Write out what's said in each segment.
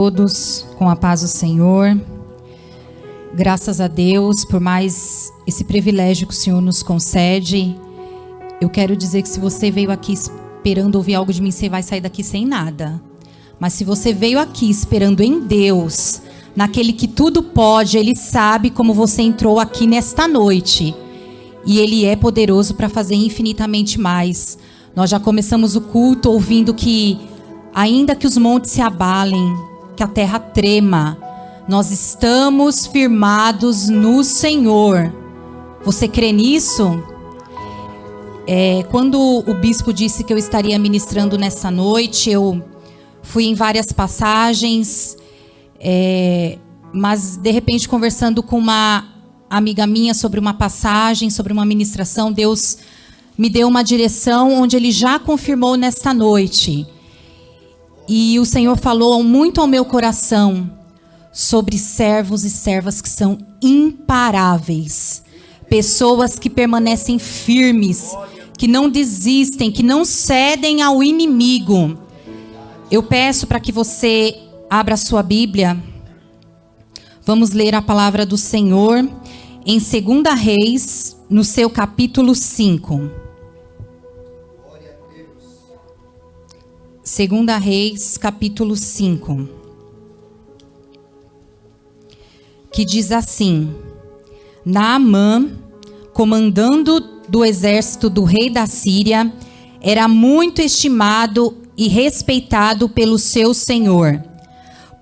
Todos com a paz do Senhor. Graças a Deus por mais esse privilégio que o Senhor nos concede. Eu quero dizer que se você veio aqui esperando ouvir algo de mim, você vai sair daqui sem nada. Mas se você veio aqui esperando em Deus, naquele que tudo pode, Ele sabe como você entrou aqui nesta noite. E Ele é poderoso para fazer infinitamente mais. Nós já começamos o culto ouvindo que, ainda que os montes se abalem, que a terra trema, nós estamos firmados no Senhor. Você crê nisso? Quando o bispo disse que eu estaria ministrando nessa noite, eu fui em várias passagens, mas de repente conversando com uma amiga minha sobre uma passagem, sobre uma ministração, Deus me deu uma direção onde Ele já confirmou nesta noite. E o Senhor falou muito ao meu coração sobre servos e servas que são imparáveis. Pessoas que permanecem firmes, que não desistem, que não cedem ao inimigo. Eu peço para que você abra a sua Bíblia. Vamos ler a palavra do Senhor em 2 Reis, no seu capítulo 5. 2 Reis, capítulo 5, que diz assim: Naamã, comandando do exército do rei da Síria, era muito estimado e respeitado pelo seu senhor,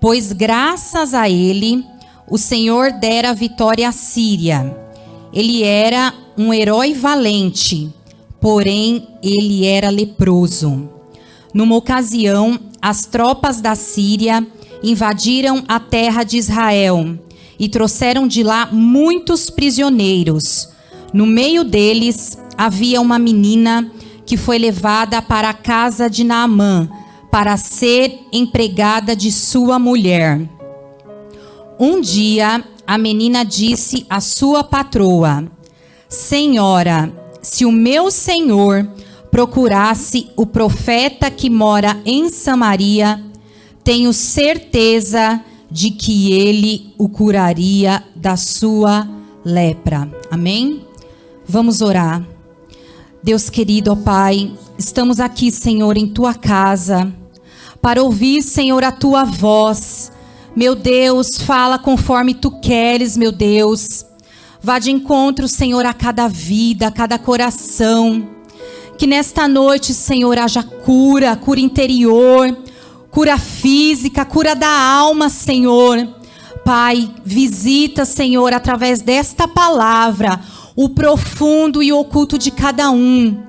pois graças a ele, o Senhor dera vitória à Síria. Ele era um herói valente, porém ele era leproso. Numa ocasião, as tropas da Síria invadiram a terra de Israel e trouxeram de lá muitos prisioneiros. No meio deles havia uma menina que foi levada para a casa de Naamã para ser empregada de sua mulher. Um dia, a menina disse à sua patroa: Senhora, se o meu senhor procurasse o profeta que mora em Samaria, tenho certeza de que ele o curaria da sua lepra. Amém? Vamos orar. Deus querido, ó Pai, estamos aqui, Senhor, em Tua casa, para ouvir, Senhor, a Tua voz. Meu Deus, fala conforme Tu queres, meu Deus. Vá de encontro, Senhor, a cada vida, a cada coração. Que nesta noite, Senhor, haja cura, cura interior, cura física, cura da alma, Senhor. Pai, visita, Senhor, através desta palavra, o profundo e oculto de cada um.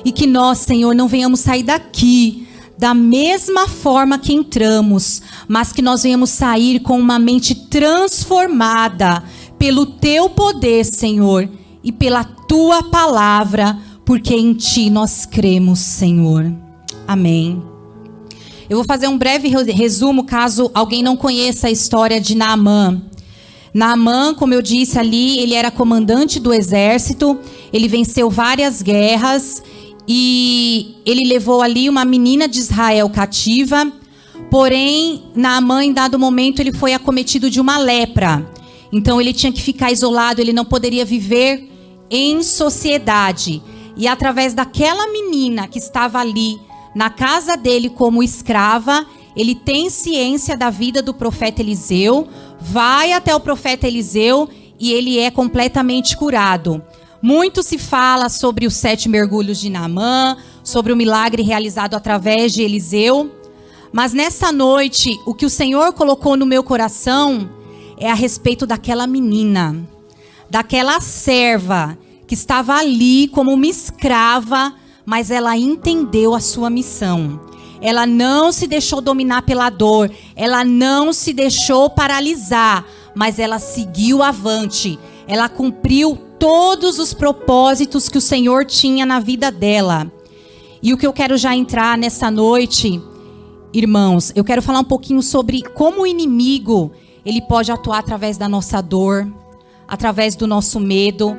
E que nós, Senhor, não venhamos sair daqui da mesma forma que entramos, mas que nós venhamos sair com uma mente transformada pelo Teu poder, Senhor, e pela Tua palavra, porque em Ti nós cremos, Senhor. Amém. Eu vou fazer um breve resumo, caso alguém não conheça a história de Naamã. Naamã, como eu disse ali, ele era comandante do exército, ele venceu várias guerras e ele levou ali uma menina de Israel cativa. Porém, Naamã, em dado momento, ele foi acometido de uma lepra. Então ele tinha que ficar isolado, ele não poderia viver em sociedade. E através daquela menina que estava ali na casa dele como escrava, ele tem ciência da vida do profeta Eliseu, vai até o profeta Eliseu e ele é completamente curado. Muito se fala sobre os 7 mergulhos de Naamã, sobre o milagre realizado através de Eliseu. Mas nessa noite, o que o Senhor colocou no meu coração é a respeito daquela menina, daquela serva que estava ali como uma escrava, mas ela entendeu a sua missão. Ela não se deixou dominar pela dor, ela não se deixou paralisar, mas ela seguiu avante. Ela cumpriu todos os propósitos que o Senhor tinha na vida dela. E o que eu quero já entrar nessa noite, irmãos, eu quero falar um pouquinho sobre como o inimigo, ele pode atuar através da nossa dor, através do nosso medo,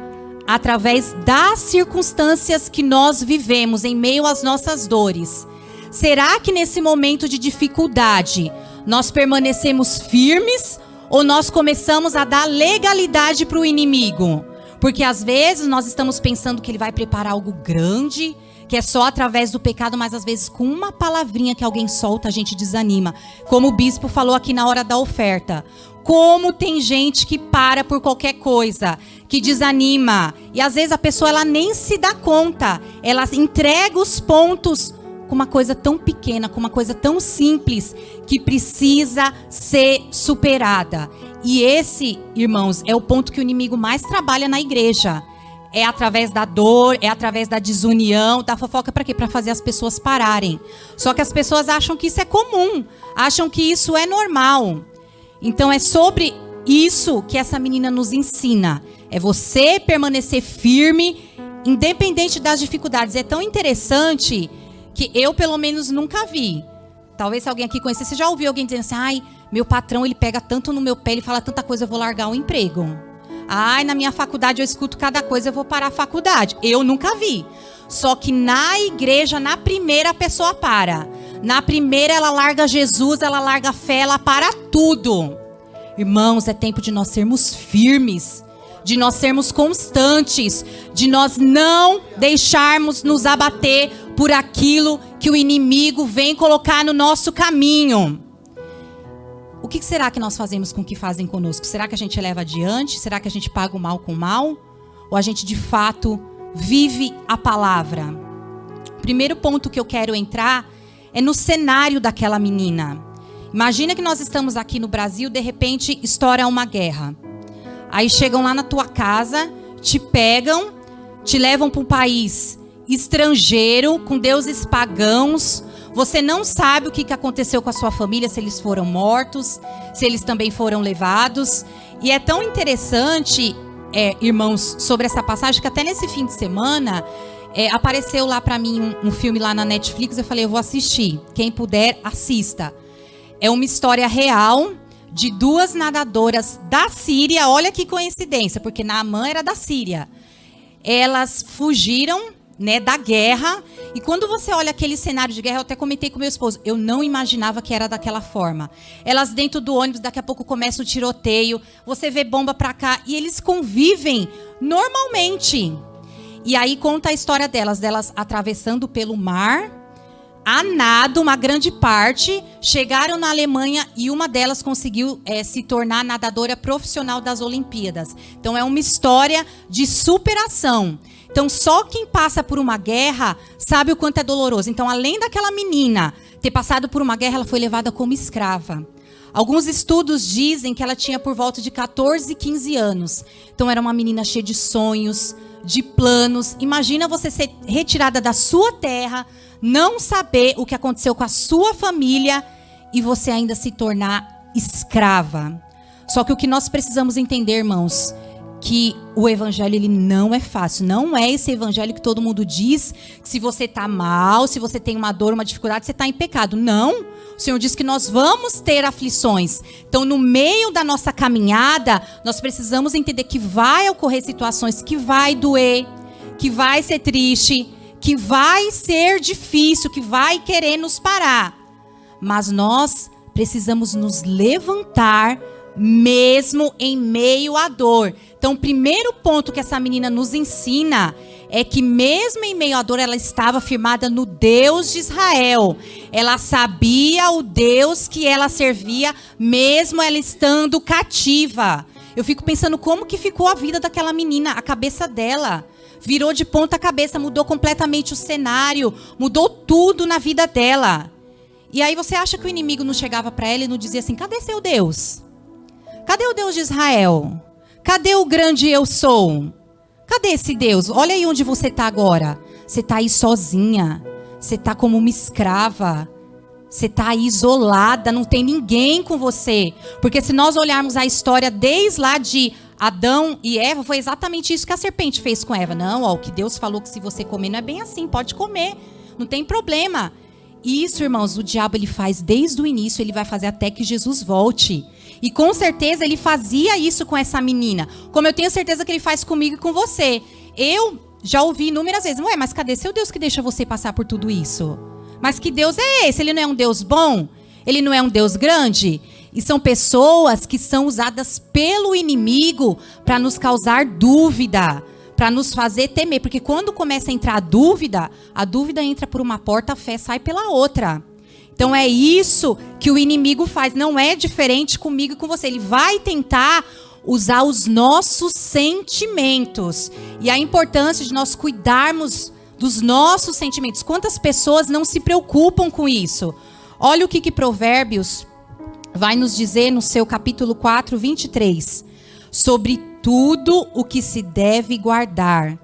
através das circunstâncias que nós vivemos em meio às nossas dores. Será que nesse momento de dificuldade Nós permanecemos firmes ou nós começamos a dar legalidade para o inimigo? Porque às vezes nós estamos pensando que ele vai preparar algo grande, que é só através do pecado, mas às vezes com uma palavrinha que alguém solta a gente desanima. Como o bispo falou aqui na hora da oferta. Como tem gente que para por qualquer coisa, que desanima. E às vezes a pessoa ela nem se dá conta. Ela entrega os pontos com uma coisa tão pequena, com uma coisa tão simples, que precisa ser superada. E esse, irmãos, é o ponto que o inimigo mais trabalha na igreja. É através da dor, é através da desunião, da fofoca, para quê? Para fazer as pessoas pararem. Só que as pessoas acham que isso é comum, acham que isso é normal. Então é sobre isso que essa menina nos ensina. É você permanecer firme, independente das dificuldades. É tão interessante que eu, pelo menos, nunca vi. Talvez se alguém aqui conhecer, você já ouviu alguém dizendo assim, ai, meu patrão, ele pega tanto no meu pé, ele fala tanta coisa, eu vou largar o emprego. Ai, na minha faculdade eu escuto cada coisa, eu vou parar a faculdade. Eu nunca vi. Só que na igreja, na primeira, a pessoa para. Na primeira, ela larga Jesus, ela larga a fé, ela para tudo. Irmãos, é tempo de nós sermos firmes, de nós sermos constantes, de nós não deixarmos nos abater por aquilo que o inimigo vem colocar no nosso caminho. O que será que nós fazemos com o que fazem conosco? Será que a gente leva adiante? Será que a gente paga o mal com o mal? Ou a gente de fato vive a palavra? O primeiro ponto que eu quero entrar é no cenário daquela menina. Imagina que nós estamos aqui no Brasil, de repente estoura uma guerra. Aí chegam lá na tua casa, te pegam, te levam para um país estrangeiro, com deuses pagãos. Você não sabe o que aconteceu com a sua família, se eles foram mortos, se eles também foram levados. E é tão interessante, irmãos, sobre essa passagem, que até nesse fim de semana apareceu lá para mim um filme lá na Netflix. Eu falei, eu vou assistir. Quem puder, assista. É uma história real de duas nadadoras da Síria. Olha que coincidência, porque Naamã era da Síria. Elas fugiram, né, da guerra. E quando você olha aquele cenário de guerra, eu até comentei com meu esposo, eu não imaginava que era daquela forma. Elas dentro do ônibus, daqui a pouco começa o tiroteio, você vê bomba pra cá, e eles convivem normalmente. E aí conta a história delas atravessando pelo mar, a nado, uma grande parte, chegaram na Alemanha e uma delas conseguiu se tornar nadadora profissional das Olimpíadas. Então é uma história de superação. Então só quem passa por uma guerra sabe o quanto é doloroso. Então além daquela menina ter passado por uma guerra, ela foi levada como escrava. Alguns estudos dizem que ela tinha por volta de 14, 15 anos. Então era uma menina cheia de sonhos, de planos. Imagina você ser retirada da sua terra, não saber o que aconteceu com a sua família e você ainda se tornar escrava. Só que o que nós precisamos entender, irmãos, que o evangelho ele não é fácil. Não é esse evangelho que todo mundo diz que se você está mal, se você tem uma dor, uma dificuldade, você está em pecado. Não. O Senhor diz que nós vamos ter aflições. Então, no meio da nossa caminhada, nós precisamos entender que vai ocorrer situações que vai doer, que vai ser triste, que vai ser difícil, que vai querer nos parar. Mas nós precisamos nos levantar mesmo em meio à dor. Então, o primeiro ponto que essa menina nos ensina é que mesmo em meio à dor, ela estava firmada no Deus de Israel. Ela sabia o Deus que ela servia, mesmo ela estando cativa. Eu fico pensando como que ficou a vida daquela menina, a cabeça dela. Virou de ponta cabeça, mudou completamente o cenário, mudou tudo na vida dela. E aí você acha que o inimigo não chegava para ela e não dizia assim, cadê seu Deus? Cadê o Deus de Israel? Cadê o grande eu sou? Cadê esse Deus? Olha aí onde você está agora. Você está aí sozinha. Você está como uma escrava. Você está aí isolada. Não tem ninguém com você. Porque se nós olharmos a história desde lá de Adão e Eva, foi exatamente isso que a serpente fez com Eva. Não, ó, o que Deus falou que se você comer não é bem assim. Pode comer. Não tem problema. Isso, irmãos, o diabo ele faz desde o início. Ele vai fazer até que Jesus volte. E com certeza ele fazia isso com essa menina. Como eu tenho certeza que ele faz comigo e com você. Eu já ouvi inúmeras vezes. Ué, mas cadê seu Deus que deixa você passar por tudo isso? Mas que Deus é esse? Ele não é um Deus bom? Ele não é um Deus grande? E são pessoas que são usadas pelo inimigo para nos causar dúvida, para nos fazer temer. Porque quando começa a entrar a dúvida entra por uma porta, a fé sai pela outra. Então é isso que o inimigo faz. Não é diferente comigo e com você. Ele vai tentar usar os nossos sentimentos. E a importância de nós cuidarmos dos nossos sentimentos. Quantas pessoas não se preocupam com isso? Olha o que Provérbios vai nos dizer no seu capítulo 4, 23. Sobre tudo o que se deve guardar,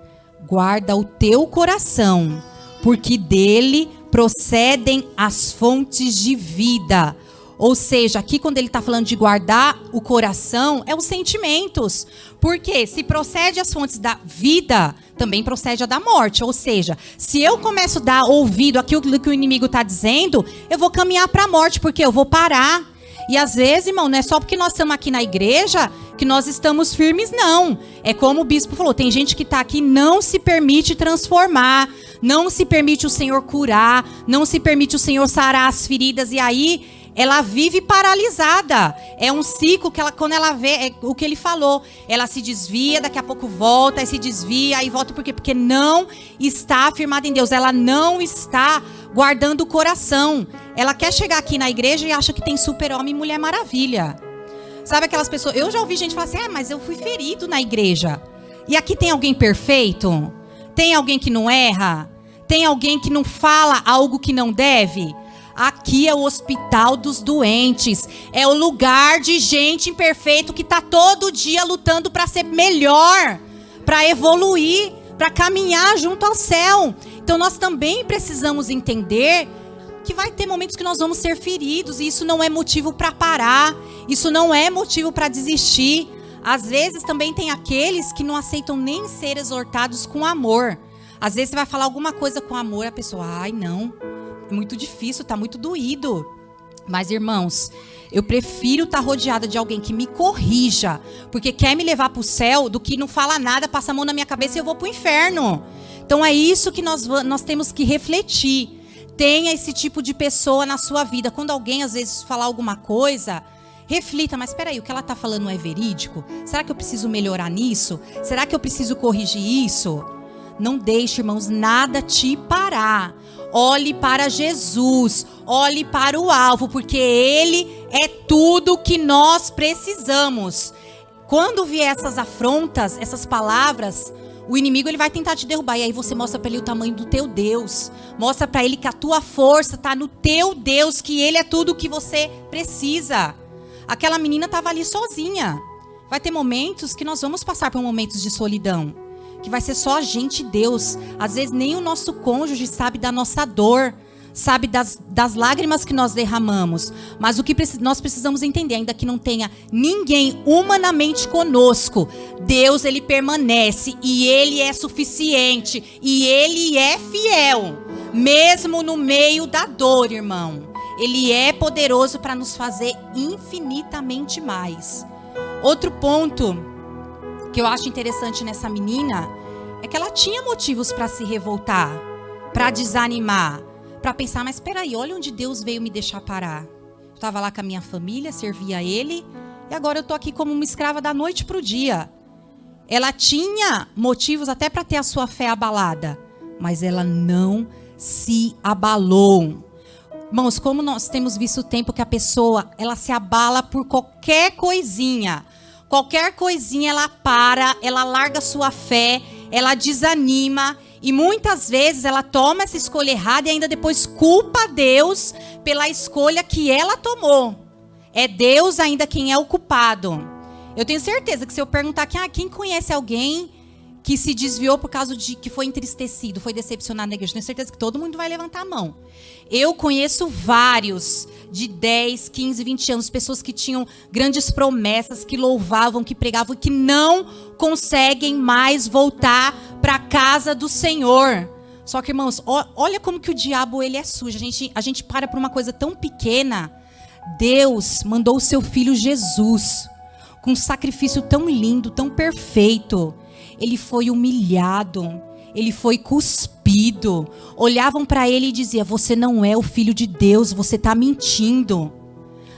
guarda o teu coração, porque dele procedem as fontes de vida. Ou seja, aqui quando ele está falando de guardar o coração, é os sentimentos. Porque se procede as fontes da vida, também procede a da morte. Ou seja, se eu começo a dar ouvido àquilo que o inimigo está dizendo, eu vou caminhar para a morte, porque eu vou parar. E às vezes, irmão, não é só porque nós estamos aqui na igreja que nós estamos firmes, não. É como o bispo falou, tem gente que está aqui e não se permite transformar, não se permite o Senhor curar, não se permite o Senhor sarar as feridas, e aí ela vive paralisada. É um ciclo que ela, quando ela vê, é o que ele falou, ela se desvia, daqui a pouco volta, aí se desvia, aí volta. Por quê? Porque não está firmada em Deus, ela não está guardando o coração. Ela quer chegar aqui na igreja e acha que tem super-homem e mulher maravilha. Sabe aquelas pessoas, eu já ouvi gente falar assim, mas eu fui ferido na igreja. E aqui tem alguém perfeito? Tem alguém que não erra? Tem alguém que não fala algo que não deve? Aqui é o hospital dos doentes. É o lugar de gente imperfeita que está todo dia lutando para ser melhor, para evoluir, para caminhar junto ao céu. Então nós também precisamos entender que vai ter momentos que nós vamos ser feridos. E isso não é motivo para parar. Isso não é motivo para desistir. Às vezes também tem aqueles que não aceitam nem ser exortados com amor. Às vezes você vai falar alguma coisa com amor, a pessoa, ai não, é muito difícil, tá muito doído. Mas irmãos, eu prefiro estar rodeada de alguém que me corrija, porque quer me levar para o céu, do que não fala nada, passa a mão na minha cabeça e eu vou para o inferno. Então é isso que nós temos que refletir. Tenha esse tipo de pessoa na sua vida. Quando alguém às vezes falar alguma coisa, reflita, mas espera aí, o que ela está falando é verídico? Será que eu preciso melhorar nisso? Será que eu preciso corrigir isso? Não deixe, irmãos, nada te parar. Olhe para Jesus, olhe para o alvo, porque Ele é tudo que nós precisamos. Quando vier essas afrontas, essas palavras, o inimigo ele vai tentar te derrubar. E aí você mostra para ele o tamanho do teu Deus. Mostra para ele que a tua força está no teu Deus, que Ele é tudo o que você precisa. Aquela menina estava ali sozinha. Vai ter momentos que nós vamos passar por momentos de solidão, que vai ser só a gente e Deus. Às vezes nem o nosso cônjuge sabe da nossa dor, sabe das lágrimas que nós derramamos. Mas o que nós precisamos entender, ainda que não tenha ninguém humanamente conosco, Deus ele permanece e Ele é suficiente e Ele é fiel, mesmo no meio da dor, irmão. Ele é poderoso para nos fazer infinitamente mais. Outro ponto que eu acho interessante nessa menina é que ela tinha motivos para se revoltar, para desanimar, para pensar, mas espera aí, olha onde Deus veio me deixar parar. Eu estava lá com a minha família, servia a Ele, e agora eu estou aqui como uma escrava da noite para o dia. Ela tinha motivos até para ter a sua fé abalada, mas ela não se abalou. Irmãos, como nós temos visto o tempo que a pessoa, ela se abala por qualquer coisinha. Qualquer coisinha ela para, ela larga sua fé, ela desanima e muitas vezes ela toma essa escolha errada e ainda depois culpa Deus pela escolha que ela tomou. É Deus ainda quem é o culpado. Eu tenho certeza que se eu perguntar aqui, quem conhece alguém que se desviou por causa de que foi entristecido, foi decepcionado na igreja, tenho certeza que todo mundo vai levantar a mão. Eu conheço vários de 10, 15, 20 anos, pessoas que tinham grandes promessas, que louvavam, que pregavam e que não conseguem mais voltar para a casa do Senhor. Só que, irmãos, olha como que o diabo ele é sujo. A gente para por uma coisa tão pequena. Deus mandou o seu filho Jesus com um sacrifício tão lindo, tão perfeito. Ele foi humilhado, ele foi cuspido. Olhavam para ele e diziam: você não é o Filho de Deus, você está mentindo.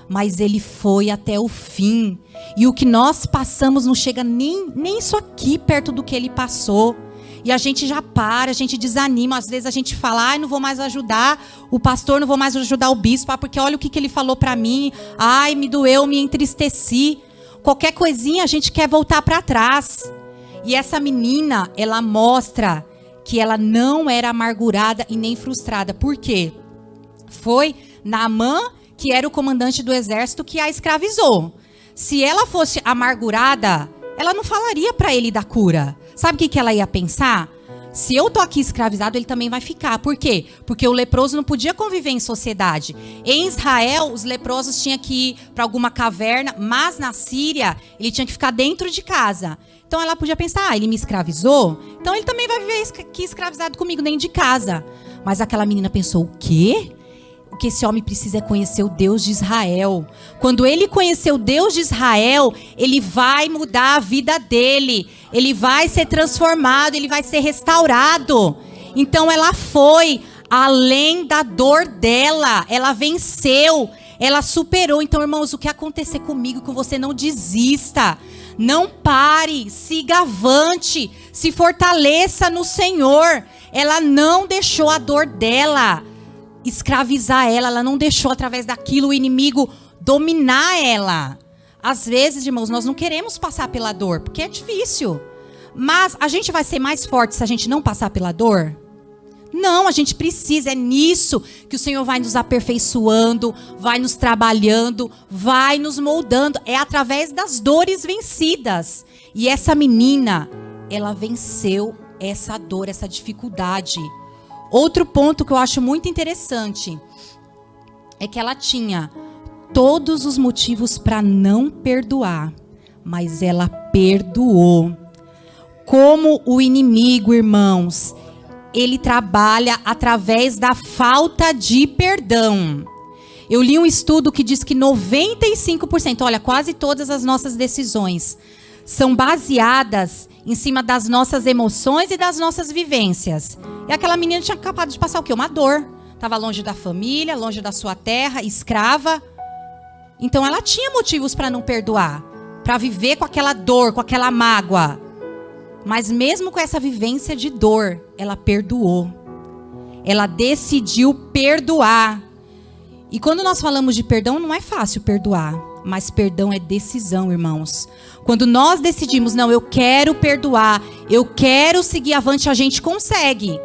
Mas ele foi até o fim. E o que nós passamos não chega nem isso aqui perto do que ele passou. E a gente já para, a gente desanima. Às vezes a gente fala: ai, não vou mais ajudar o pastor, não vou mais ajudar o bispo, porque olha o que ele falou para mim. Ai, me doeu, me entristeci. Qualquer coisinha a gente quer voltar para trás. E essa menina, ela mostra que ela não era amargurada e nem frustrada. Por quê? Foi Naamã, que era o comandante do exército, que a escravizou. Se ela fosse amargurada, ela não falaria para ele da cura. Sabe o que ela ia pensar? Se eu tô aqui escravizado, ele também vai ficar. Por quê? Porque o leproso não podia conviver em sociedade. Em Israel, os leprosos tinham que ir para alguma caverna, mas na Síria, ele tinha que ficar dentro de casa. Então ela podia pensar: ele me escravizou, então ele também vai viver aqui escravizado comigo, dentro de casa. Mas aquela menina pensou: o quê? O que esse homem precisa é conhecer o Deus de Israel. Quando ele conhecer o Deus de Israel, ele vai mudar a vida dele. Ele vai ser transformado, ele vai ser restaurado. Então ela foi além da dor dela. Ela venceu, ela superou. Então, irmãos, o que acontecer comigo, com você, não desista. Não pare, siga avante, se fortaleça no Senhor. Ela não deixou a dor dela escravizar ela não deixou através daquilo o inimigo dominar ela. Às vezes, irmãos, nós não queremos passar pela dor, porque é difícil. Mas a gente vai ser mais forte se a gente não passar pela dor? Não, a gente precisa, é nisso que o Senhor vai nos aperfeiçoando, vai nos trabalhando, vai nos moldando. É através das dores vencidas. E essa menina, ela venceu essa dor, essa dificuldade. Outro ponto que eu acho muito interessante é que ela tinha todos os motivos para não perdoar, mas ela perdoou. Como o inimigo, irmãos, ele trabalha através da falta de perdão. Eu li um estudo que diz que 95%, olha, quase todas as nossas decisões são baseadas em cima das nossas emoções e das nossas vivências. E aquela menina tinha acabado de passar o quê? Uma dor. Estava longe da família, longe da sua terra, escrava. Então ela tinha motivos para não perdoar, para viver com aquela dor, com aquela mágoa. Mas mesmo com essa vivência de dor, ela perdoou. Ela decidiu perdoar. E quando nós falamos de perdão, não é fácil perdoar. Mas perdão é decisão, irmãos. Quando nós decidimos: não, eu quero perdoar, eu quero seguir avante, a gente consegue.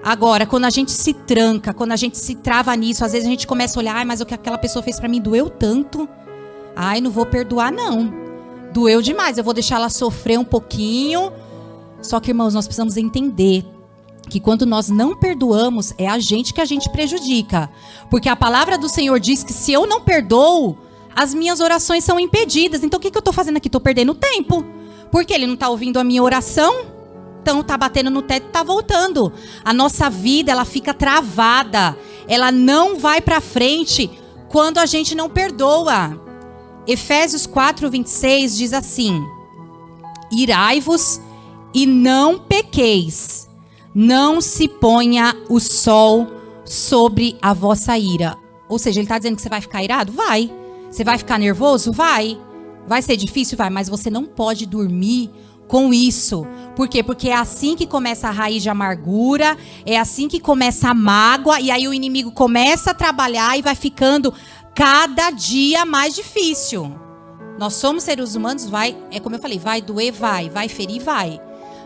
Agora, quando a gente se tranca, quando a gente se trava nisso, às vezes a gente começa a olhar: ai, mas o que aquela pessoa fez pra mim doeu tanto. Ai, não vou perdoar, não. Doeu demais, eu vou deixar ela sofrer um pouquinho. Só que, irmãos, nós precisamos entender que quando nós não perdoamos, é a gente que a gente prejudica. Porque a palavra do Senhor diz que se eu não perdoo, as minhas orações são impedidas. Então o que eu estou fazendo aqui? Estou perdendo tempo. Porque ele não está ouvindo a minha oração. Então está batendo no teto e está voltando. A nossa vida, ela fica travada. Ela não vai para frente quando a gente não perdoa. Efésios 4:26 diz assim: irai-vos e não pequeis. Não se ponha o sol sobre a vossa ira. Ou seja, ele está dizendo que você vai ficar irado? Vai. Você vai ficar nervoso? Vai. Vai ser difícil? Vai. Mas você não pode dormir com isso. Por quê? Porque é assim que começa a raiz de amargura, é assim que começa a mágoa, e aí o inimigo começa a trabalhar e vai ficando cada dia mais difícil. Nós somos seres humanos, é como eu falei, vai doer, vai ferir, vai.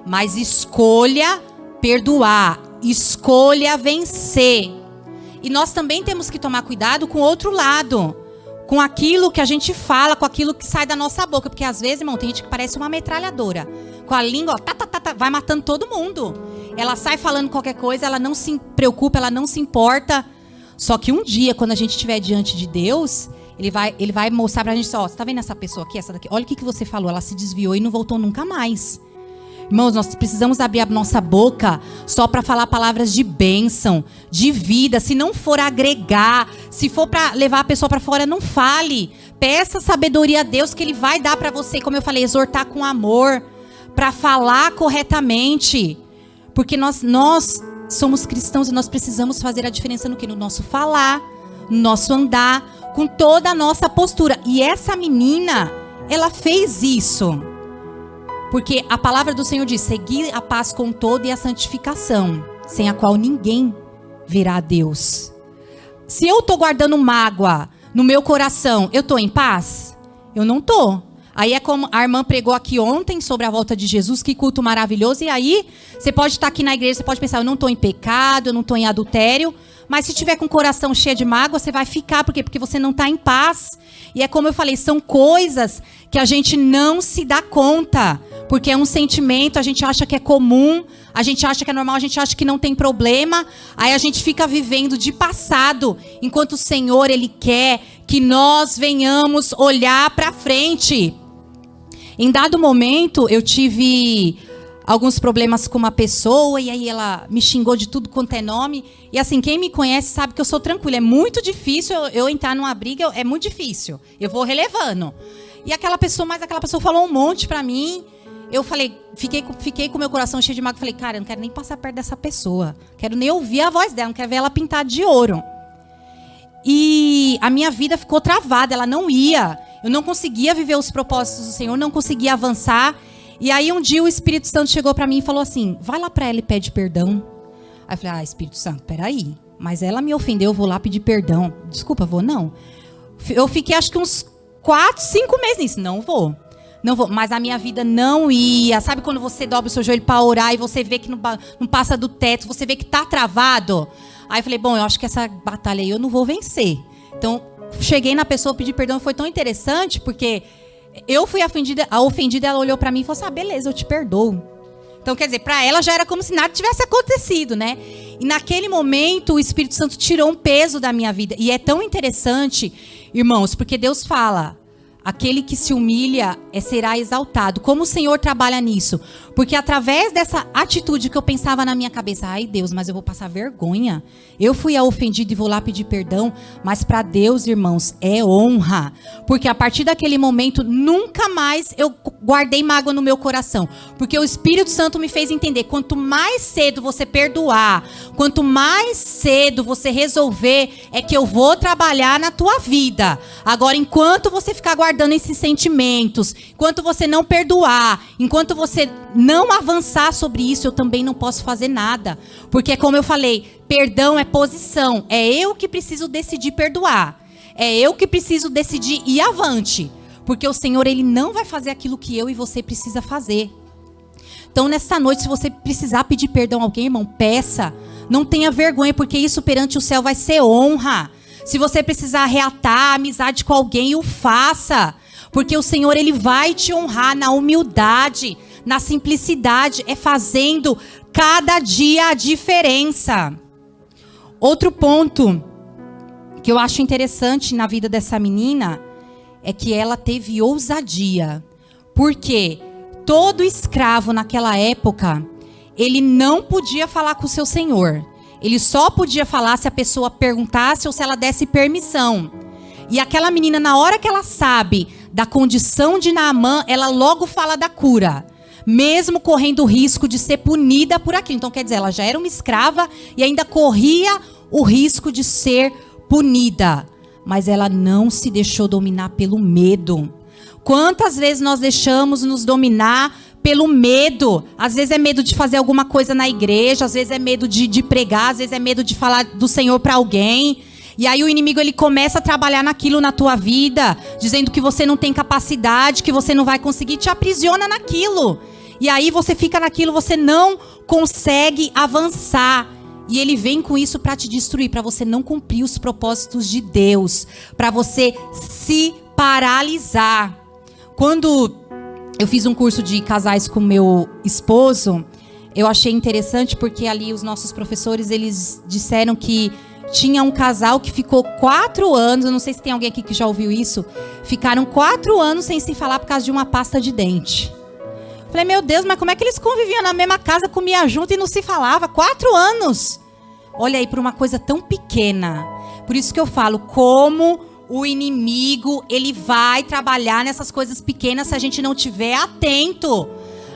Mas escolha perdoar, escolha vencer. E nós também temos que tomar cuidado com o outro lado, com aquilo que a gente fala, com aquilo que sai da nossa boca. Porque às vezes, irmão, tem gente que parece uma metralhadora. Com a língua, ó, vai matando todo mundo. Ela sai falando qualquer coisa, ela não se preocupa, ela não se importa. Só que um dia, quando a gente estiver diante de Deus, ele vai mostrar pra gente, ó, você tá vendo essa pessoa aqui, essa daqui? Olha o que você falou, ela se desviou e não voltou nunca mais. Irmãos, nós precisamos abrir a nossa boca só para falar palavras de bênção, de vida. Se não for agregar, se for para levar a pessoa para fora, não fale. Peça sabedoria a Deus que Ele vai dar para você, como eu falei, exortar com amor, para falar corretamente. Porque nós somos cristãos e nós precisamos fazer a diferença no quê? No nosso falar, no nosso andar, com toda a nossa postura. E essa menina, ela fez isso. Porque a palavra do Senhor diz: seguir a paz com todo e a santificação, sem a qual ninguém verá a Deus. Se eu estou guardando mágoa no meu coração, eu estou em paz? Eu não estou. Aí é como a irmã pregou aqui ontem sobre a volta de Jesus, que culto maravilhoso. E aí, você pode estar aqui na igreja, você pode pensar: eu não estou em pecado, eu não estou em adultério. Mas se tiver com o coração cheio de mágoa, você vai ficar. Por quê? Porque você não está em paz. E é como eu falei, são coisas que a gente não se dá conta. Porque é um sentimento, a gente acha que é comum, a gente acha que é normal, a gente acha que não tem problema. Aí a gente fica vivendo de passado, enquanto o Senhor, Ele quer que nós venhamos olhar para frente. Em dado momento, eu tive alguns problemas com uma pessoa, e aí ela me xingou de tudo quanto é nome. E assim, quem me conhece sabe que eu sou tranquila. É muito difícil eu entrar numa briga, é muito difícil. Eu vou relevando. E aquela pessoa falou um monte pra mim. Eu falei, fiquei com meu coração cheio de mágoa. Falei, cara, eu não quero nem passar perto dessa pessoa. Quero nem ouvir a voz dela, não quero ver ela pintada de ouro. E a minha vida ficou travada, ela não ia. Eu não conseguia viver os propósitos do Senhor, não conseguia avançar. E aí um dia o Espírito Santo chegou pra mim e falou assim: vai lá pra ela e pede perdão. Aí eu falei: Espírito Santo, peraí. Mas ela me ofendeu, eu vou lá pedir perdão. Desculpa, vou não. Eu fiquei acho que uns 4, 5 meses nisso. Não vou. Mas a minha vida não ia. Sabe quando você dobra o seu joelho para orar e você vê que não passa do teto, você vê que tá travado? Aí eu falei, bom, eu acho que essa batalha aí eu não vou vencer. Então, cheguei na pessoa, pedi perdão, foi tão interessante, porque eu fui a ofendida, ela olhou para mim e falou assim: beleza, eu te perdoo. Então, quer dizer, para ela já era como se nada tivesse acontecido, né? E naquele momento, o Espírito Santo tirou um peso da minha vida. E é tão interessante, irmãos, porque Deus fala: aquele que se humilha será exaltado. Como o Senhor trabalha nisso? Porque através dessa atitude que eu pensava na minha cabeça: ai Deus, mas eu vou passar vergonha. Eu fui a ofendida e vou lá pedir perdão. Mas para Deus, irmãos, é honra. Porque a partir daquele momento, nunca mais eu guardei mágoa no meu coração. Porque o Espírito Santo me fez entender: quanto mais cedo você perdoar, quanto mais cedo você resolver, é que eu vou trabalhar na tua vida. Agora, enquanto você ficar guardando esses sentimentos, enquanto você não perdoar, enquanto você não avançar sobre isso, eu também não posso fazer nada. Porque, como eu falei, perdão é posição. É eu que preciso decidir perdoar. É eu que preciso decidir ir avante. Porque o Senhor, Ele não vai fazer aquilo que eu e você precisa fazer. Então, nessa noite, se você precisar pedir perdão a alguém, irmão, peça. Não tenha vergonha, porque isso perante o céu vai ser honra. Se você precisar reatar a amizade com alguém, o faça. Porque o Senhor, Ele vai te honrar na humildade, na simplicidade. É fazendo cada dia a diferença. Outro ponto que eu acho interessante na vida dessa menina é que ela teve ousadia. Porque todo escravo naquela época, ele não podia falar com o seu senhor. Ele só podia falar se a pessoa perguntasse ou se ela desse permissão. E aquela menina, na hora que ela sabe da condição de Naamã, ela logo fala da cura, mesmo correndo o risco de ser punida por aquilo. Então, quer dizer, ela já era uma escrava e ainda corria o risco de ser punida. Mas ela não se deixou dominar pelo medo. Quantas vezes nós deixamos nos dominar pelo medo? Às vezes é medo de fazer alguma coisa na igreja, às vezes é medo de pregar, às vezes é medo de falar do Senhor para alguém. E aí o inimigo, ele começa a trabalhar naquilo na tua vida, dizendo que você não tem capacidade, que você não vai conseguir, te aprisiona naquilo. E aí você fica naquilo, você não consegue avançar. E ele vem com isso para te destruir, para você não cumprir os propósitos de Deus, para você se paralisar. Quando eu fiz um curso de casais com meu esposo, eu achei interessante porque ali os nossos professores, eles disseram que tinha um casal que ficou 4 anos, eu não sei se tem alguém aqui que já ouviu isso, ficaram 4 anos sem se falar por causa de uma pasta de dente. Falei, meu Deus, mas como é que eles conviviam na mesma casa, comiam junto e não se falava? 4 anos! Olha aí, por uma coisa tão pequena. Por isso que eu falo, como o inimigo, ele vai trabalhar nessas coisas pequenas se a gente não estiver atento.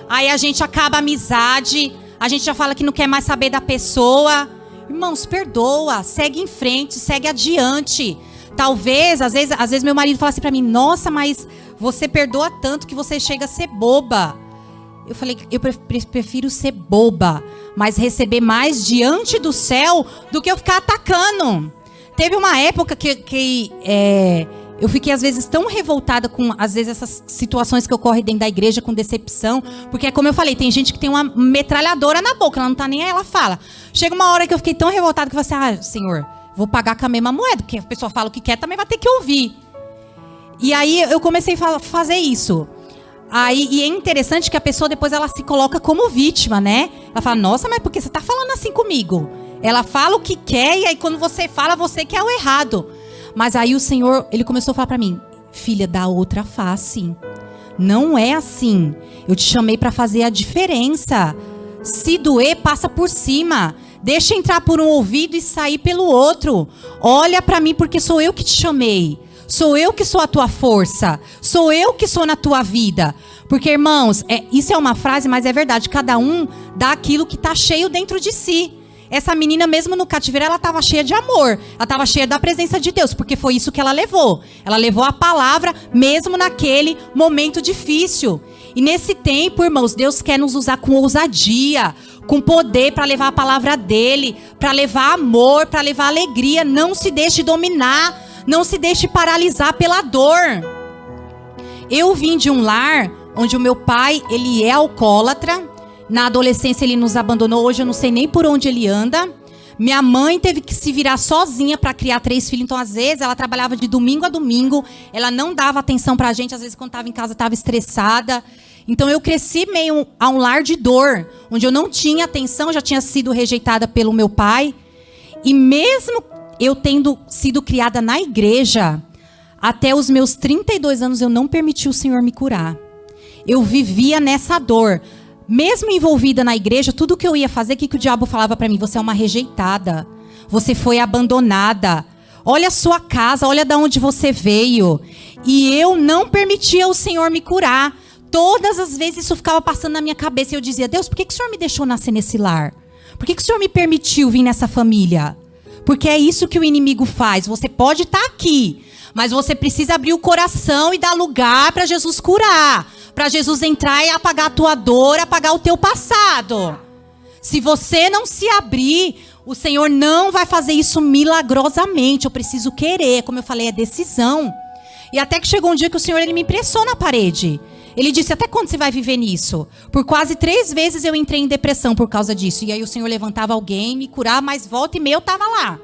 Aí a gente acaba a amizade, a gente já fala que não quer mais saber da pessoa. Irmãos, perdoa, segue em frente, segue adiante. Talvez, às vezes meu marido fala assim pra mim: nossa, mas você perdoa tanto que você chega a ser boba. Eu falei: eu prefiro ser boba, mas receber mais diante do céu do que eu ficar atacando. Teve uma época que eu fiquei, às vezes, tão revoltada com, às vezes, essas situações que ocorrem dentro da igreja, com decepção. Porque, como eu falei, tem gente que tem uma metralhadora na boca, ela não tá nem aí, ela fala. Chega uma hora que eu fiquei tão revoltada que eu falei assim: Senhor, vou pagar com a mesma moeda, porque a pessoa fala o que quer, também vai ter que ouvir. E aí eu comecei a fazer isso. E é interessante que a pessoa depois ela se coloca como vítima, né? Ela fala: nossa, mas por que você tá falando assim comigo? Ela fala o que quer e aí quando você fala, você quer o errado. Mas aí o Senhor, ele começou a falar pra mim: filha, dá outra face. Não é assim. Eu te chamei pra fazer a diferença. Se doer, passa por cima. Deixa entrar por um ouvido e sair pelo outro. Olha pra mim, porque sou eu que te chamei. Sou eu que sou a tua força. Sou eu que sou na tua vida. Porque, irmãos, isso é uma frase, mas é verdade. Cada um dá aquilo que tá cheio dentro de si. Essa menina, mesmo no cativeiro, ela estava cheia de amor. Ela estava cheia da presença de Deus, porque foi isso que ela levou. Ela levou a palavra, mesmo naquele momento difícil. E nesse tempo, irmãos, Deus quer nos usar com ousadia, com poder para levar a palavra dele, para levar amor, para levar alegria. Não se deixe dominar, não se deixe paralisar pela dor. Eu vim de um lar onde o meu pai, ele é alcoólatra. Na adolescência ele nos abandonou, hoje eu não sei nem por onde ele anda. Minha mãe teve que se virar sozinha para criar 3 filhos, então às vezes ela trabalhava de domingo a domingo, ela não dava atenção pra gente, às vezes quando estava em casa estava estressada. Então eu cresci meio a um lar de dor, onde eu não tinha atenção, já tinha sido rejeitada pelo meu pai. E mesmo eu tendo sido criada na igreja, até os meus 32 anos eu não permiti o Senhor me curar. Eu vivia nessa dor. Mesmo envolvida na igreja, tudo que eu ia fazer, o que o diabo falava para mim? Você é uma rejeitada. Você foi abandonada. Olha a sua casa, olha de onde você veio. E eu não permitia o Senhor me curar. Todas as vezes isso ficava passando na minha cabeça. E eu dizia: Deus, por que o Senhor me deixou nascer nesse lar? Por que o Senhor me permitiu vir nessa família? Porque é isso que o inimigo faz. Você pode estar aqui, mas você precisa abrir o coração e dar lugar para Jesus curar. Para Jesus entrar e apagar a tua dor, apagar o teu passado. Se você não se abrir, o Senhor não vai fazer isso milagrosamente. Eu preciso querer, como eu falei, é decisão. E até que chegou um dia que o Senhor ele me impressou na parede. Ele disse: até quando você vai viver nisso? Por quase 3 vezes eu entrei em depressão por causa disso. E aí o Senhor levantava alguém, me curava, mas volta e meia eu estava lá.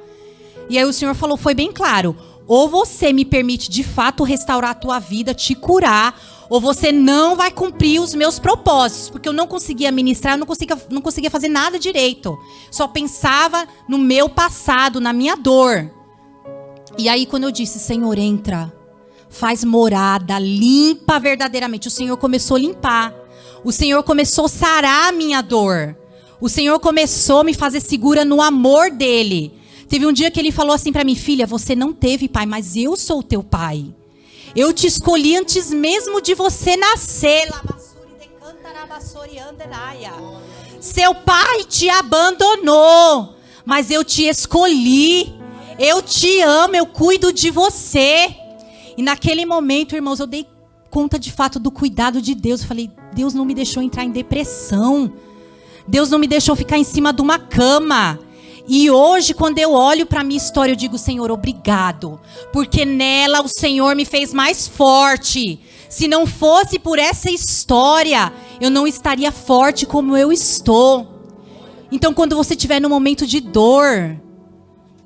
E aí o Senhor falou, foi bem claro: ou você me permite de fato restaurar a tua vida, te curar, ou você não vai cumprir os meus propósitos. Porque eu não conseguia ministrar, eu não conseguia fazer nada direito. Só pensava no meu passado, na minha dor. E aí quando eu disse: Senhor, entra, faz morada, limpa verdadeiramente. O Senhor começou a limpar. O Senhor começou a sarar a minha dor. O Senhor começou a me fazer segura no amor dele. Teve um dia que ele falou assim para mim: filha, você não teve pai, mas eu sou o teu pai. Eu te escolhi antes mesmo de você nascer. Seu pai te abandonou, mas eu te escolhi. Eu te amo, eu cuido de você. E naquele momento, irmãos, eu dei conta de fato do cuidado de Deus. Eu falei: Deus não me deixou entrar em depressão. Deus não me deixou ficar em cima de uma cama. E hoje, quando eu olho para a minha história, eu digo: Senhor, obrigado. Porque nela o Senhor me fez mais forte. Se não fosse por essa história, eu não estaria forte como eu estou. Então, quando você estiver no momento de dor,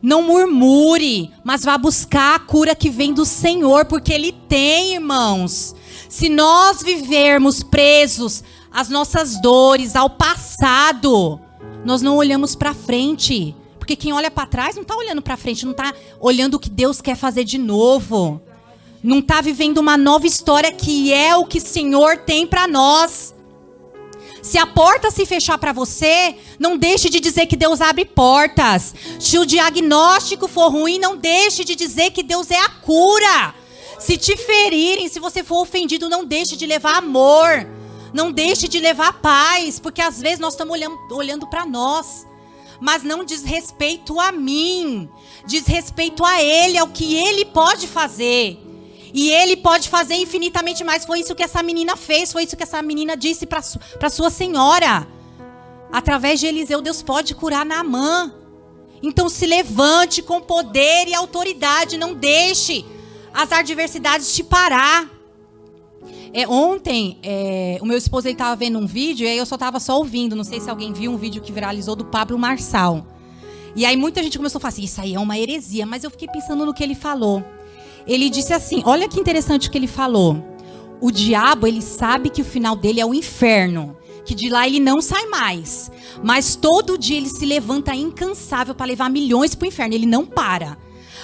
não murmure, mas vá buscar a cura que vem do Senhor. Porque Ele tem, irmãos. Se nós vivermos presos às nossas dores, ao passado, nós não olhamos para frente. Porque quem olha para trás não está olhando para frente, não está olhando o que Deus quer fazer de novo. Não está vivendo uma nova história que é o que o Senhor tem para nós. Se a porta se fechar para você, não deixe de dizer que Deus abre portas. Se o diagnóstico for ruim, não deixe de dizer que Deus é a cura. Se te ferirem, se você for ofendido, não deixe de levar amor. Não deixe de levar paz, porque às vezes nós estamos olhando para nós. Mas não diz respeito a mim, diz respeito a Ele, ao que Ele pode fazer. E Ele pode fazer infinitamente mais. Foi isso que essa menina fez, foi isso que essa menina disse para sua senhora. Através de Eliseu, Deus pode curar Naamã. Então se levante com poder e autoridade, não deixe as adversidades te parar. Ontem, o meu esposo estava vendo um vídeo, e aí eu estava só ouvindo. Não sei se alguém viu um vídeo que viralizou do Pablo Marçal. E aí muita gente começou a falar assim, isso aí é uma heresia. Mas eu fiquei pensando no que ele falou. Ele disse assim, olha que interessante o que ele falou. O diabo, ele sabe que o final dele é o inferno. Que de lá ele não sai mais. Mas todo dia ele se levanta incansável para levar milhões para o inferno. Ele não para.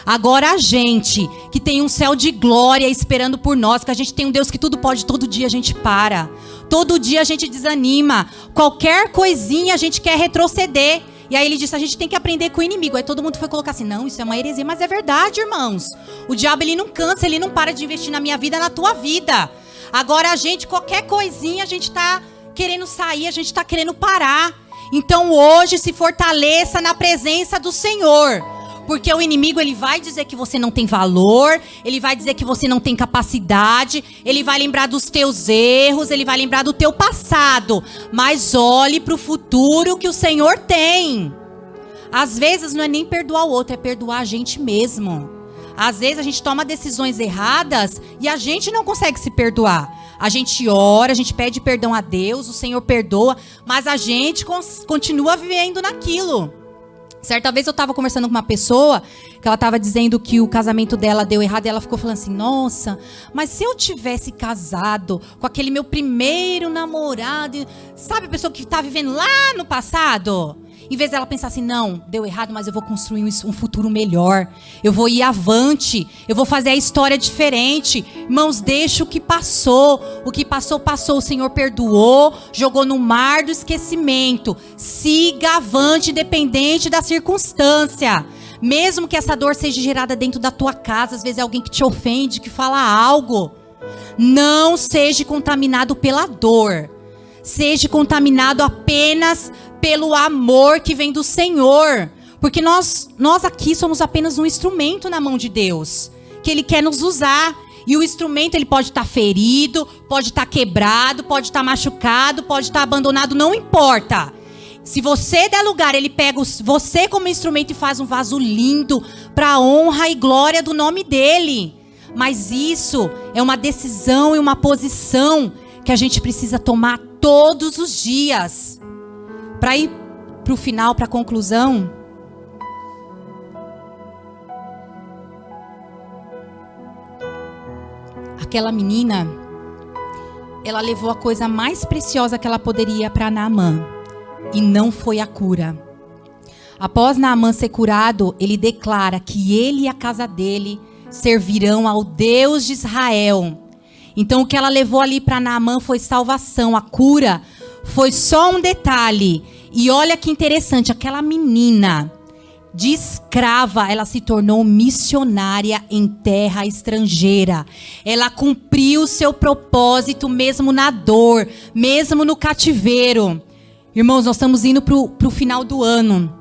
Agora a gente, que tem um céu de glória esperando por nós, que a gente tem um Deus que tudo pode, todo dia a gente para. Todo dia a gente desanima. Qualquer coisinha a gente quer retroceder. E aí ele disse, a gente tem que aprender com o inimigo. Aí todo mundo foi colocar assim, não, isso é uma heresia. Mas é verdade, irmãos. O diabo, ele não cansa, ele não para de investir na minha vida, na tua vida. Agora a gente, qualquer coisinha, a gente tá querendo sair, a gente tá querendo parar. Então hoje se fortaleça na presença do Senhor. Porque o inimigo, ele vai dizer que você não tem valor, ele vai dizer que você não tem capacidade, ele vai lembrar dos teus erros, ele vai lembrar do teu passado. Mas olhe para o futuro que o Senhor tem. Às vezes não é nem perdoar o outro, é perdoar a gente mesmo. Às vezes a gente toma decisões erradas e a gente não consegue se perdoar. A gente ora, a gente pede perdão a Deus, o Senhor perdoa, mas a gente continua vivendo naquilo. Certa vez eu estava conversando com uma pessoa que ela estava dizendo que o casamento dela deu errado e ela ficou falando assim, nossa, mas se eu tivesse casado com aquele meu primeiro namorado, sabe a pessoa que está vivendo lá no passado? Em vez dela pensar assim, não, deu errado, mas eu vou construir um futuro melhor. Eu vou ir avante, eu vou fazer a história diferente. Irmãos, deixa o que passou. O que passou, passou. O Senhor perdoou, jogou no mar do esquecimento. Siga avante, independente da circunstância. Mesmo que essa dor seja gerada dentro da tua casa, às vezes é alguém que te ofende, que fala algo. Não seja contaminado pela dor. Seja contaminado apenas pelo amor que vem do Senhor. Porque nós aqui somos apenas um instrumento na mão de Deus. Que Ele quer nos usar. E o instrumento, ele pode estar ferido, pode estar quebrado, pode estar machucado, pode estar abandonado, não importa. Se você der lugar, Ele pega você como instrumento e faz um vaso lindo para a honra e glória do nome dEle. Mas isso é uma decisão e uma posição que a gente precisa tomar todos os dias. Para ir para o final, para a conclusão. Aquela menina, ela levou a coisa mais preciosa que ela poderia para Naamã. E não foi a cura. Após Naamã ser curado, ele declara que ele e a casa dele servirão ao Deus de Israel. Então o que ela levou ali para Naamã foi salvação. A cura foi só um detalhe. E olha que interessante, aquela menina de escrava, ela se tornou missionária em terra estrangeira. Ela cumpriu o seu propósito mesmo na dor, mesmo no cativeiro. Irmãos, nós estamos indo para o final do ano.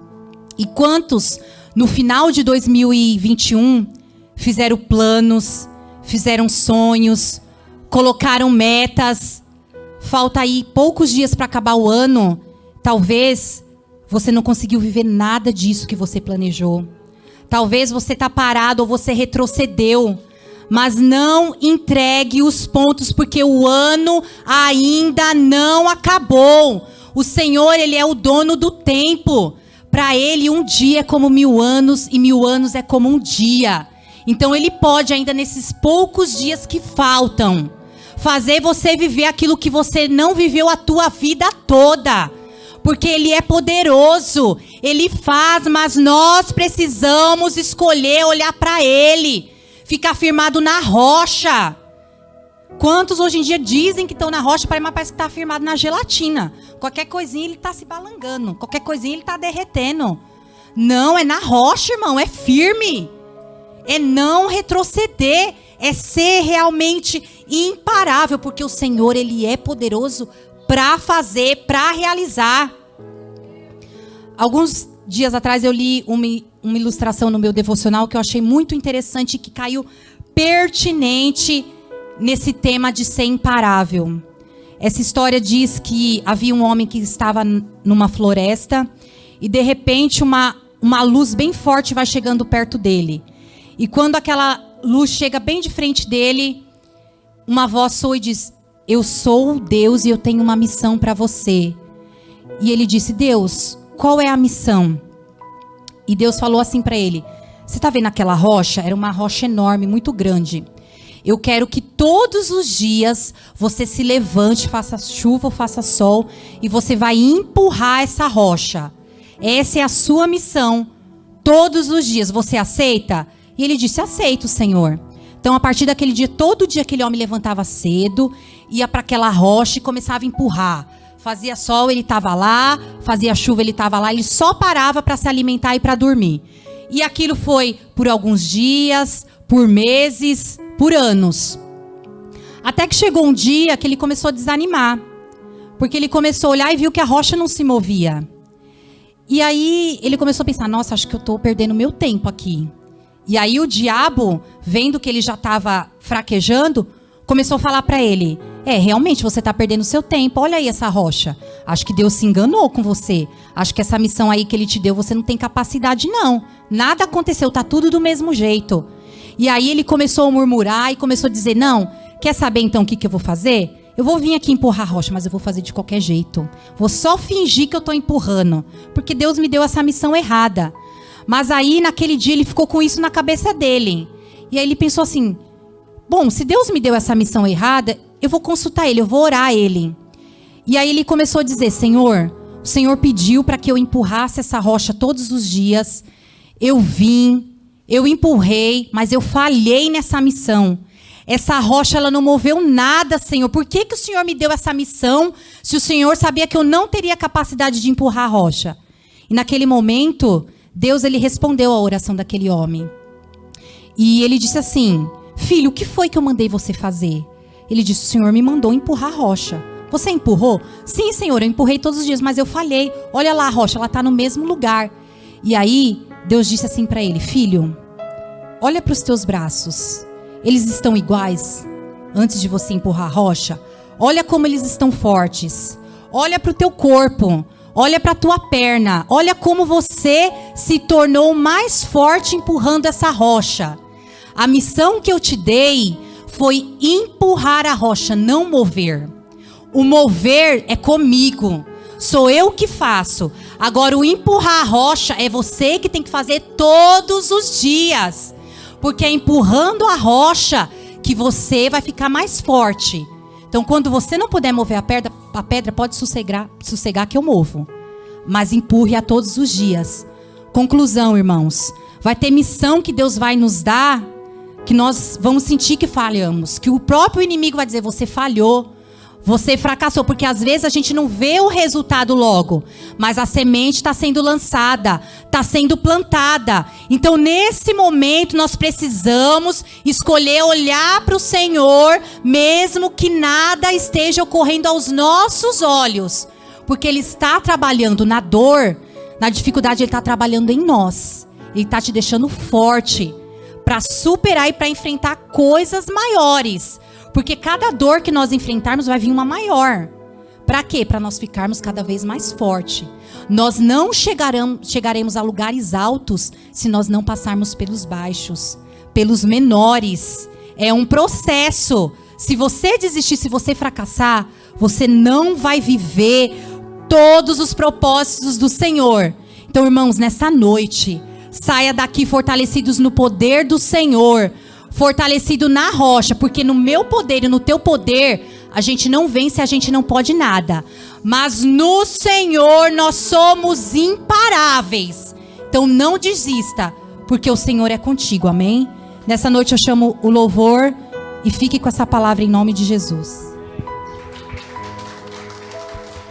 E quantos no final de 2021 fizeram planos, fizeram sonhos, colocaram metas? Falta aí poucos dias para acabar o ano. Talvez você não conseguiu viver nada disso que você planejou. Talvez você está parado ou você retrocedeu. Mas não entregue os pontos, porque o ano ainda não acabou. O Senhor, Ele é o dono do tempo. Para Ele, um dia é como 1000 anos e 1000 anos é como um dia. Então Ele pode ainda nesses poucos dias que faltam fazer você viver aquilo que você não viveu a tua vida toda. Porque Ele é poderoso, Ele faz, mas nós precisamos escolher olhar para Ele, ficar firmado na rocha. Quantos hoje em dia dizem que estão na rocha, mas parece que está firmado na gelatina. Qualquer coisinha ele está se balangando, qualquer coisinha ele está derretendo. Não, é na rocha, irmão, é firme. É não retroceder, é ser realmente imparável, porque o Senhor, Ele é poderoso para fazer, para realizar. Alguns dias atrás eu li uma ilustração no meu devocional que eu achei muito interessante, que caiu pertinente nesse tema de ser imparável. Essa história diz que havia um homem que estava numa floresta e de repente uma luz bem forte vai chegando perto dele. E quando aquela luz chega bem de frente dele, uma voz soa e diz: eu sou Deus e eu tenho uma missão para você. E ele disse: Deus, qual é a missão? E Deus falou assim para ele: você está vendo aquela rocha? Era uma rocha enorme, muito grande. Eu quero que todos os dias você se levante, faça chuva ou faça sol, e você vai empurrar essa rocha. Essa é a sua missão. Todos os dias. Você aceita? E ele disse: aceito, Senhor. Então, a partir daquele dia, todo dia aquele homem levantava cedo, ia para aquela rocha e começava a empurrar. Fazia sol, ele estava lá. Fazia chuva, ele estava lá. Ele só parava para se alimentar e para dormir. E aquilo foi por alguns dias, por meses, por anos. Até que chegou um dia que ele começou a desanimar. Porque ele começou a olhar e viu que a rocha não se movia. E aí ele começou a pensar: nossa, acho que eu estou perdendo meu tempo aqui. E aí o diabo, vendo que ele já estava fraquejando, começou a falar para ele: realmente você está perdendo seu tempo. Olha aí essa rocha. Acho que Deus se enganou com você. Acho que essa missão aí que ele te deu, você não tem capacidade não. Nada aconteceu, tá tudo do mesmo jeito. E aí ele começou a murmurar e começou a dizer: não, quer saber então o que eu vou fazer? Eu vou vir aqui empurrar a rocha, mas eu vou fazer de qualquer jeito. Vou só fingir que eu estou empurrando, porque Deus me deu essa missão errada. Mas aí naquele dia ele ficou com isso na cabeça dele. E aí ele pensou assim: bom, se Deus me deu essa missão errada, eu vou consultar ele, eu vou orar a ele. E aí ele começou a dizer: Senhor, o Senhor pediu para que eu empurrasse essa rocha todos os dias. Eu vim, eu empurrei, mas eu falhei nessa missão. Essa rocha, ela não moveu nada, Senhor. Por que o Senhor me deu essa missão, se o Senhor sabia que eu não teria capacidade de empurrar a rocha? E naquele momento, Deus, ele respondeu à oração daquele homem. E ele disse assim: filho, o que foi que eu mandei você fazer? Ele disse: o Senhor me mandou empurrar a rocha. Você empurrou? Sim, Senhor, eu empurrei todos os dias, mas eu falhei. Olha lá a rocha, ela está no mesmo lugar. E aí, Deus disse assim para ele: filho, olha para os teus braços. Eles estão iguais antes de você empurrar a rocha? Olha como eles estão fortes. Olha para o teu corpo. Olha para a tua perna. Olha como você se tornou mais forte empurrando essa rocha. A missão que eu te dei foi empurrar a rocha, não mover. O mover é comigo. Sou eu que faço. Agora, o empurrar a rocha é você que tem que fazer todos os dias. Porque é empurrando a rocha que você vai ficar mais forte. Então, quando você não puder mover a pedra pode sossegar que eu movo. Mas empurre-a todos os dias. Conclusão, irmãos. Vai ter missão que Deus vai nos dar, que nós vamos sentir que falhamos. Que o próprio inimigo vai dizer: você falhou. Você fracassou, porque às vezes a gente não vê o resultado logo, mas a semente está sendo lançada, está sendo plantada. Então, nesse momento, nós precisamos escolher olhar para o Senhor, mesmo que nada esteja ocorrendo aos nossos olhos, porque Ele está trabalhando na dor, na dificuldade, Ele está trabalhando em nós. Ele está te deixando forte para superar e para enfrentar coisas maiores. Porque cada dor que nós enfrentarmos vai vir uma maior. Para quê? Para nós ficarmos cada vez mais forte. Nós não chegaremos a lugares altos se nós não passarmos pelos baixos, pelos menores. É um processo. Se você desistir, se você fracassar, você não vai viver todos os propósitos do Senhor. Então, irmãos, nessa noite, saia daqui fortalecidos no poder do Senhor. Fortalecido na rocha, porque no meu poder e no teu poder, a gente não vence, a gente não pode nada. Mas no Senhor nós somos imparáveis. Então não desista, porque o Senhor é contigo, amém? Nessa noite eu chamo o louvor e fique com essa palavra em nome de Jesus.